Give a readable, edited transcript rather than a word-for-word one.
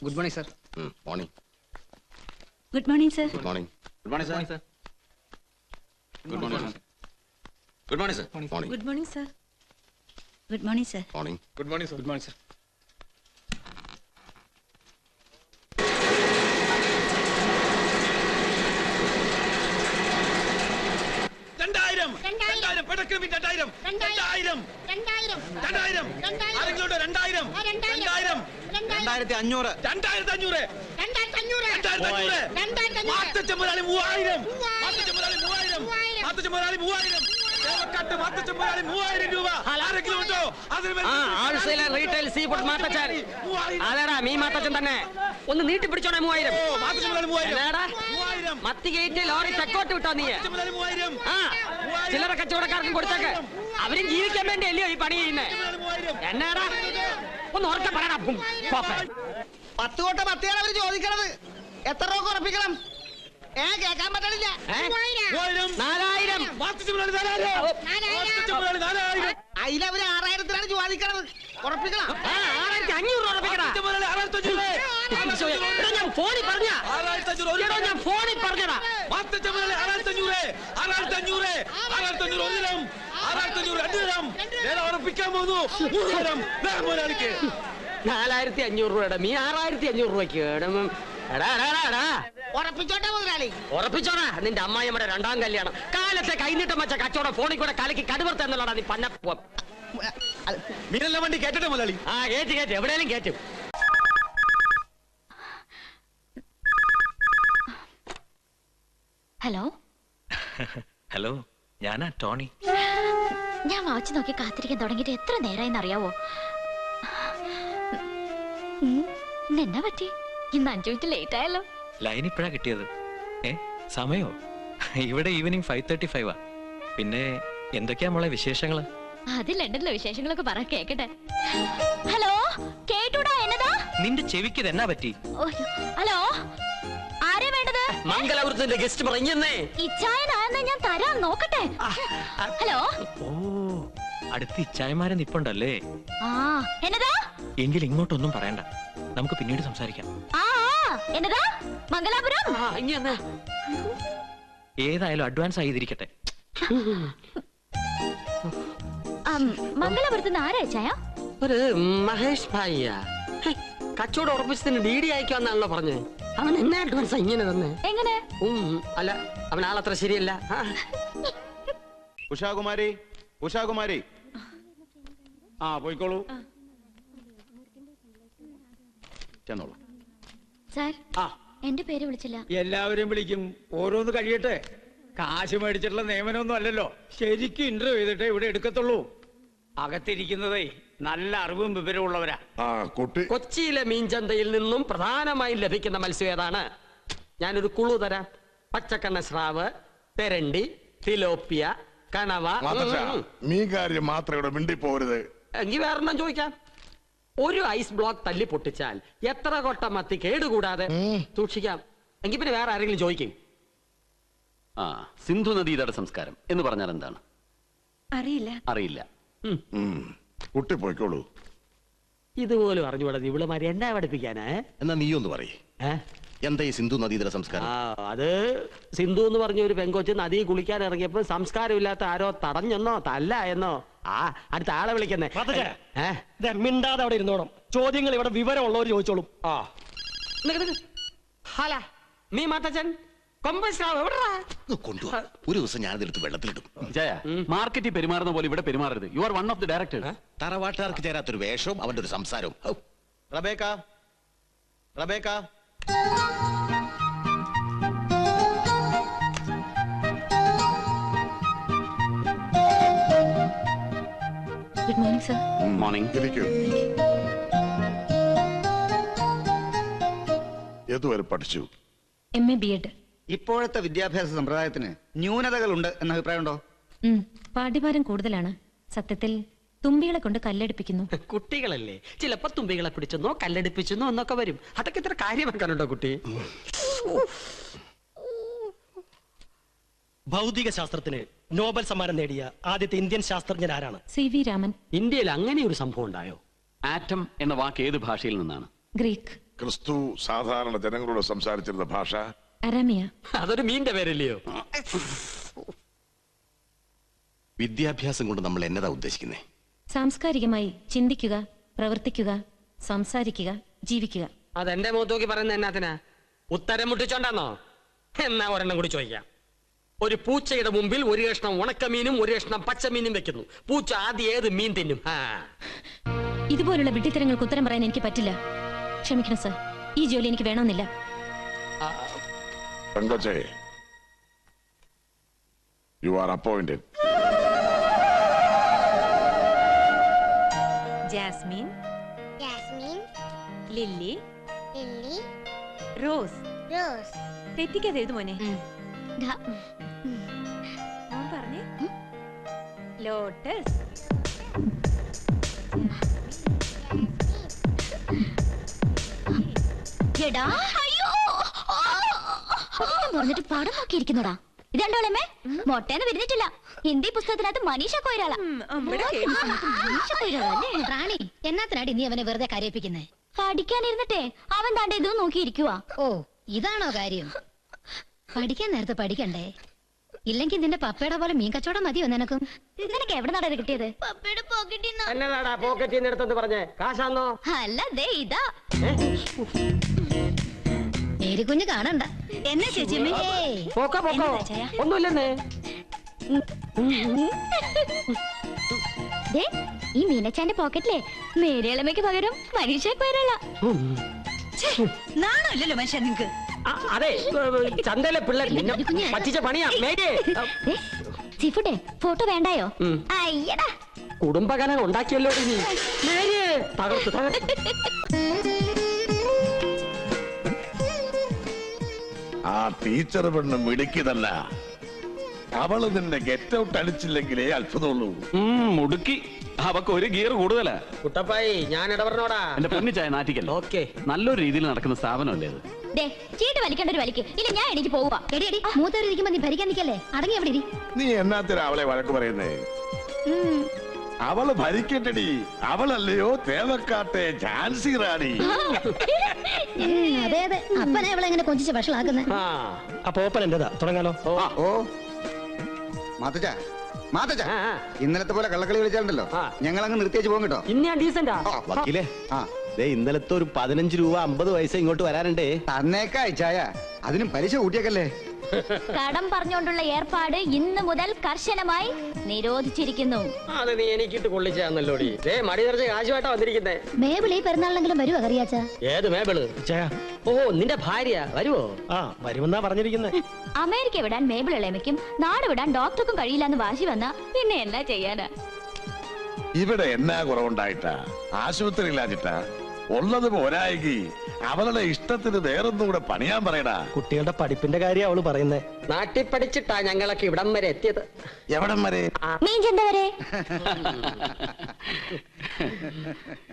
Good morning sir. Morning. Good morning sir. Good morning. Good morning sir. Good morning. Good morning sir. Morning. Good morning sir. Good morning sir. Morning. Good morning sir. Good morning sir. Retail seafood Mathachan അതെടാ മീ മാത്തച്ചൻ തന്നെ. ഒന്ന് നീട്ടി പിടിച്ചോണേ 3000. മത്തി കയറ്റി lorry തെക്കോട്ട് വിട്ടോ നീ. ആ ചില്ലറ കച്ചവടക്കാർക്കും കൊടുത്തേക്ക്. അവരും ജീവിക്കാൻ വേണ്ടി അല്ലയോ ഈ പണി ചെയ്യുന്നേ? എന്നാടാ ഒന്ന് ഉറക്കെ പറയടാ. 10 കോട്ട മത്തിയാണ് അവര് ചോദിക്കണത്. എത്ര രൂപ ഉറപ്പിക്കണം? കേൾക്കാൻ പറ്റണില്ല. 4000. അതിലവര് 6000-ത്തിനാണ് ചോദിക്കണത്. ഉറപ്പിക്കണം. 6500 ഉറപ്പിക്കടാ. ഞാൻ ഫോണിൽ പറഞ്ഞ ഞാൻ ഫോണിൽ പറഞ്ഞതാ. ഉറപ്പിക്കാൻ പോകുന്നു. 4500 രൂപയുടെ മീ 6500 രൂപയ്ക്ക്. ഉറപ്പിച്ചോട്ടെ മുതലാളി. ഉറപ്പിച്ചോടാ. നിന്റെ അമ്മായിയുടെ 2ാം കല്യാണം കാലത്തെ കൈനീട്ടം വെച്ച കച്ചവടം ഫോണിൽ കൂടെ കലക്കി കടുവർത്ത എന്നുള്ളതാ നീ പന്ന. മീനെല്ലാം വണ്ടി കേട്ടെ മുതലാളി. ആ കേറ്റ് എവിടെയും കേറ്റും. ഹലോ. ഹലോ, ഞാനാ ടോണി. ഞാൻ വാച്ച് നോക്കി കാത്തിരിക്കാൻ തുടങ്ങിയിട്ട് എത്ര നേരമായിന്ന് അറിയാവോ? എന്നാ പറ്റി? ഇന്ന് 5 മിനിറ്റ് ലേറ്റ് ആയല്ലോ. ലൈൻ ഇപ്പഴാ കിട്ടിയത്. സമയോ? ഇവിടെ ഈവനിങ് 5:35. പിന്നെ എന്തൊക്കെയാ മോളെ വിശേഷങ്ങള്? അത് ലണ്ടനിലെ വിശേഷങ്ങളൊക്കെ പറ കേക്കട്ടെ. ഹലോ കേട്ടൂടാ? എന്നതാ നിന്റെ ചെവിക്ക് എന്നാ പറ്റി? ഹലോ ആരെ വേണ്ടത്? മംഗലാപുരത്തിന്റെ ഗസ്റ്റ് പറഞ്ഞേ. ഇച്ചായനാണെന്ന് ഞാൻ തരാം നോക്കട്ടെ. ഹലോ. ഓ അടുത്ത് ഇച്ചായമാരെ നിപ്പുണ്ടല്ലേ? ആ എന്നതാ? എങ്കിൽ ഇങ്ങോട്ടൊന്നും പറയണ്ട, നമുക്ക് പിന്നീട് സംസാരിക്കാം. ആ എന്നതാ? മംഗലാപുരം. ഏതായാലും അഡ്വാൻസ് ആയിരിക്കട്ടെ. മംഗലാപുരത്ത് ആരാ ചായ? ഒരു മഹേഷ് ഭായിയാ. കച്ചവടം ഉറപ്പിച്ചതിന് DD അയക്കാന്നാണല്ലോ പറഞ്ഞത്. അവൻ എന്നെ അഡ്വാൻസ് ഇങ്ങനെ തന്നെ. എങ്ങനെ? അല്ല അവൻ ആളത്ര ശരിയല്ല. ഉഷാകുമാരി, ഉഷാകുമാരി. പോയിക്കോളൂ. ചെന്നോളൂ. സാർ എന്റെ പേര് വിളിച്ചില്ല. എല്ലാവരും വിളിക്കും. ഓരോന്ന് കഴിയട്ടെ. കാശ് മേടിച്ചിട്ടുള്ള നിയമനമൊന്നും അല്ലല്ലോ. ശരിക്കും ഇന്റർവ്യൂ ചെയ്തിട്ടേ ഇവിടെ എടുക്കത്തുള്ളൂ. അകത്തിരിക്കുന്നതേ നല്ല അറിവും വിവരവും ഉള്ളവരാ. കൊച്ചിയിലെ മീൻചന്തയിൽ നിന്നും പ്രധാനമായും ലഭിക്കുന്ന മത്സ്യം ഏതാണ്? ഞാനൊരു കുളു തരാം. പച്ചക്കണ്ണ സ്രാവ്, തെരണ്ടി, തിലോപ്പിയ, കണവ. മീൻ കാര്യം മാത്രം ഇവിടെ മിണ്ടി പോരുത്. എങ്കിൽ വേറെണ്ണം ചോദിക്കാം. ഒരു ഐസ് ബ്ലോക്ക് തല്ലി പൊട്ടിച്ചാൽ എത്ര കൊട്ട മത്തി കേടുകൂടാതെ സൂക്ഷിക്കാം? എങ്കിൽ പിന്നെ വേറെ ആരെങ്കിലും ചോദിക്കും. സിന്ധു നദീതട സംസ്കാരം എന്ന് പറഞ്ഞാൽ എന്താണ്? അറിയില്ല. കുട്ടി പോയിക്കോളൂ. ഇതുപോലും അറിഞ്ഞുകൂടാ ഇവളുമാരി എന്നാ പഠിപ്പിക്കാനാ? എന്നാ നീ ഒന്ന് പറയേ, എന്താ ഈ സിന്ധു നദീതട സംസ്കാരം? അത് സിന്ധു എന്ന് പറഞ്ഞ ഒരു പെങ്കൊച്ച് നദി കുളിക്കാൻ ഇറങ്ങിയപ്പോ സംസ്കാരമില്ലാത്ത ആരോ തടഞ്ഞെന്നോ തല്ല എന്നോ. അടുത്ത ആളെ വിളിക്കുന്നേ. മിണ്ടാതെ അവിടെ ഇരുന്നോണം. ചോദ്യങ്ങൾ ഇവിടെ വിവരമുള്ളവർ ചോദിച്ചോളും. നീ മാത്തച്ഛൻ ഒരു ദിവസം ഞാനതെടുത്ത് വെള്ളത്തിലിടും. മാർക്കറ്റിൽ പെരുമാറുന്ന പോലെ ഇവിടെ പെരുമാറരുത്. You are one of the directors. തറവാട്ടുകാർക്ക് ചേരാത്തൊരു വേഷവും അവന്റെ ഒരു സംസാരവും. Rebecca, Rebecca. Good morning sir. Morning. ഏതുവരെ പഠിച്ചു? MA B.Ed. ഇപ്പോഴത്തെ വിദ്യാഭ്യാസ സമ്പ്രദായത്തിന് ന്യൂനതകളുണ്ട് എന്ന അഭിപ്രായമുണ്ടോ? പാഠ്യഭാരം കൂടുതലാണ്. സത്യത്തിൽ തുമ്പികളെ കൊണ്ട് കല്ലെടുപ്പിക്കുന്നു. കുട്ടികളല്ലേ, ചിലപ്പോ തുമ്പികളെ പിടിച്ചെന്നോ കല്ലെടുപ്പിച്ചെന്നോ എന്നൊക്കെ വരും. അതൊക്കെ ഇത്ര കാര്യമാക്കാനുണ്ടോ കുട്ടി? ഭൗതിക ശാസ്ത്രത്തിന് നോബൽ സമ്മാനം നേടിയ ആദ്യത്തെ ഇന്ത്യൻ ശാസ്ത്രജ്ഞൻ ആരാണ്? CV രാമൻ. ഇന്ത്യയിൽ അങ്ങനെ ഒരു സംഭവം ഉണ്ടായോ? ആറ്റം എന്ന വാക്ക് ഏത് ഭാഷയിൽ നിന്നാണ്? ഗ്രീക്ക്. ക്രിസ്തു സാധാരണ ജനങ്ങളോട് സംസാരിച്ചിരുന്ന ഭാഷ അരാമിയ. അതൊരു മീന്റെ പേരല്ലയോ? വിദ്യാഭ്യാസം കൊണ്ട് നമ്മൾ എന്നതാ ഉദ്ദേശിക്കുന്നേ? സാംസ്കാരികമായി ചിന്തിക്കുക, പ്രവർത്തിക്കുക, സംസാരിക്കുക, ജീവിക്കുക. അതെന്റെ മുഖത്ത് നോക്കി പറയുന്ന എന്നാത്തിനാ? ഉത്തരം മുട്ടിച്ചോണ്ടാന്നോ? എന്നാ ഒരെണ്ണം കൂടി ചോദിക്കാം. ഒരു പൂച്ചയുടെ മുമ്പിൽ ഒരു കഷ്ണം ഉണക്കമീനും ഒരു കഷ്ണം പച്ചമീനും വെക്കുന്നു. പൂച്ച ആദ്യം ഏത് മീൻ തിന്നും? ഇതുപോലുള്ള വിഡ്ഢിത്തരങ്ങൾക്ക് ഉത്തരം പറയാൻ എനിക്ക് പറ്റില്ല. ക്ഷമിക്കണം സർ, ഈ ജോലി എനിക്ക് വേണമെന്നില്ല. പെങ്കൊച്ചേ, you are appointed. Jasmine, jasmine, lily, lily, rose. Rose. തെറ്റിക്കാതെ എഴുതു മോനെ. മോൻ പറഞ്ഞേ. ലോട്ടസ്. എടാ, അയ്യോ, പറഞ്ഞിട്ട് പടം നോക്കിയിരിക്കുന്നോടാ. ഇതണ്ടോളമേ, മൊട്ടേന്ന് വിരിഞ്ഞിട്ടില്ല. ഹിന്ദി പുസ്തകത്തിനകത്ത് മനീഷ കൊയ്രാള. റാണി, എന്നാത്തിനാടി നീ അവനെ വെറുതെ കരയിപ്പിക്കുന്നേ? പഠിക്കാനിരുന്നിട്ടേ അവൻ താണ്ടെ ഇതും നോക്കിയിരിക്കുവാ. ഓ, ഇതാണോ കാര്യം? പഠിക്കാൻ നേരത്തെ പഠിക്കണ്ടേ? ഇല്ലെങ്കിൽ നിന്റെ പപ്പയുടെ പോലെ മീൻ കച്ചവടം മതിയോ നിനക്കും? നിനക്ക് എവിടെ നടയത് കിട്ടിയത്? പപ്പയുടെ പോക്കറ്റിൽ. എന്നതാടാ പോക്കറ്റിൽ നിന്ന് എടുത്തെന്ന് പറഞ്ഞേ? കാശാന്നോ? അല്ല, ദേ ഇതാ. മേരിക്കുഞ്ഞ് കാണണ്ട. എന്നാ ചേച്ചിയമ്മേ? പോക്കോ പോക്കോ, ഒന്നുമില്ലെന്നേ. ദേ, ഈ മീനച്ചാന്റെ പോക്കറ്റിലെ മേരിയളമയ്ക്ക് പകരം മനീഷ കൊയ്രാള. നാണോ ഇല്ലല്ലോ മനുഷ്യ നിങ്ങക്ക്? അതെ, ചന്തയിലെ പിള്ളേർ നിന്നെ പറ്റിച്ച പണിയാ. സീഫുഡേ, ഫോട്ടോ വേണ്ടായോ? അയ്യടാ, കുടുംബകലം ഉണ്ടാക്കിയല്ലോ നീ. തകർത്തു തകർത്തു. ആ ടീച്ചർ പെണ്ണ് മിടുക്കിയതല്ല, അവള് നിന്നെ ഗെറ്റ് ഔട്ട് അടിച്ചില്ലെങ്കിലേ അത്ഭുതമുള്ളൂ. മുടുക്കി. അവക്ക് ഒരു ഗിയർ കൂടുതലാ. കുട്ടപ്പായി, ഞാൻ ഇടപെടണോടാ. എന്റെ പൊന്നിച്ചായ നാട്ടിക്കല്ല. ഓക്കെ, നല്ലൊരു രീതിയിൽ നടക്കുന്ന സ്ഥാപനമല്ലേ അത്? ദേ, ചീട്ട് വലിക്കേണ്ട ഒരു വലിക്ക്. ഇല്ല, ഞാൻ എനിക്ക് പോവാ. എടി എടി, മൂത്തവരിക്കുമ്പോ നീ ഭരിക്കാൻ നിൽക്കല്ലേ? അടങ്ങി അവിടെ ഇരി. നീ എന്നാത്തിനാ അവളെ വഴക്ക് പറയുന്നേ? അവള് ഭരിക്കട്ടടി. അവളല്ലയോ തേവക്കാട്ടെ ഝാൻസി റാണി. അതെ അതെ, അപ്പനെ അവളെ എങ്ങനെ കൊഞ്ചിച്ച് വഷളാക്കുന്നേ? അപ്പൊ ഓപ്പൺ എന്റേതാ, തുടങ്ങാലോ? ഓ മാതച്ച, ഇന്നലത്തെ പോലെ കള്ളക്കളി കളിച്ചാലുണ്ടല്ലോ, ഞങ്ങൾ അങ്ങ് നിർത്തിയേച്ച് പോകും കേട്ടോ. ഇന്ന് ഞാൻ ഡീസന്റാ. വക്കീലേ, ഇന്നലത്തെ ഒരു 15 രൂപ 50 പൈസ ഇങ്ങോട്ട് വരാറുണ്ടേ. തന്നേക്കാ ചായ, അതിനും പലിശ കൂട്ടിയേക്കല്ലേ. കടം പറഞ്ഞുകൊണ്ടുള്ള ഏർപ്പാട് ഇന്ന് മുതൽ കർശനമായി നിരോധിച്ചിരിക്കുന്നു. അത് നീ എനിക്കിട്ട് കൊള്ളിച്ചാന്നല്ലോടി. മടി നിറച്ച് കാശുമായിട്ടാ വന്നിരിക്കുന്നേ. മേബിൾ ഈ പെരുന്നാളിനെങ്കിലും വരുവോ കറിയാച്ച? ഏത് മേബിള്? ഓ, നിന്റെ ഭാര്യ വരുവോ? വരുമെന്നാ പറഞ്ഞിരിക്കുന്നത്. അമേരിക്ക വിടാൻ മേബിൾ ഇളമയ്ക്കും നാട് വിടാൻ ഡോക്ടർക്കും കഴിയില്ലെന്ന് വാശി വന്ന പിന്നെ എന്നാ ചെയ്യാനാ? ഇവിടെ എന്നാ കുറവുണ്ടായിട്ടാ? ആശുപത്രിയിലാഞ്ഞിട്ടാ? ഉള്ളത് പോരായെങ്കി അവളുടെ ഇഷ്ടത്തിന് വേറൊന്നുകൂടെ പണിയാൻ പറയടാ. കുട്ടികളുടെ പഠിപ്പിന്റെ കാര്യം അവള് പറയുന്നേ. നാട്ടിൽ പഠിച്ചിട്ടാ ഞങ്ങളൊക്കെ ഇവിടം വരെ എത്തിയത്. എവിടം വരെ? മീൻ ചെന്ത വരെ.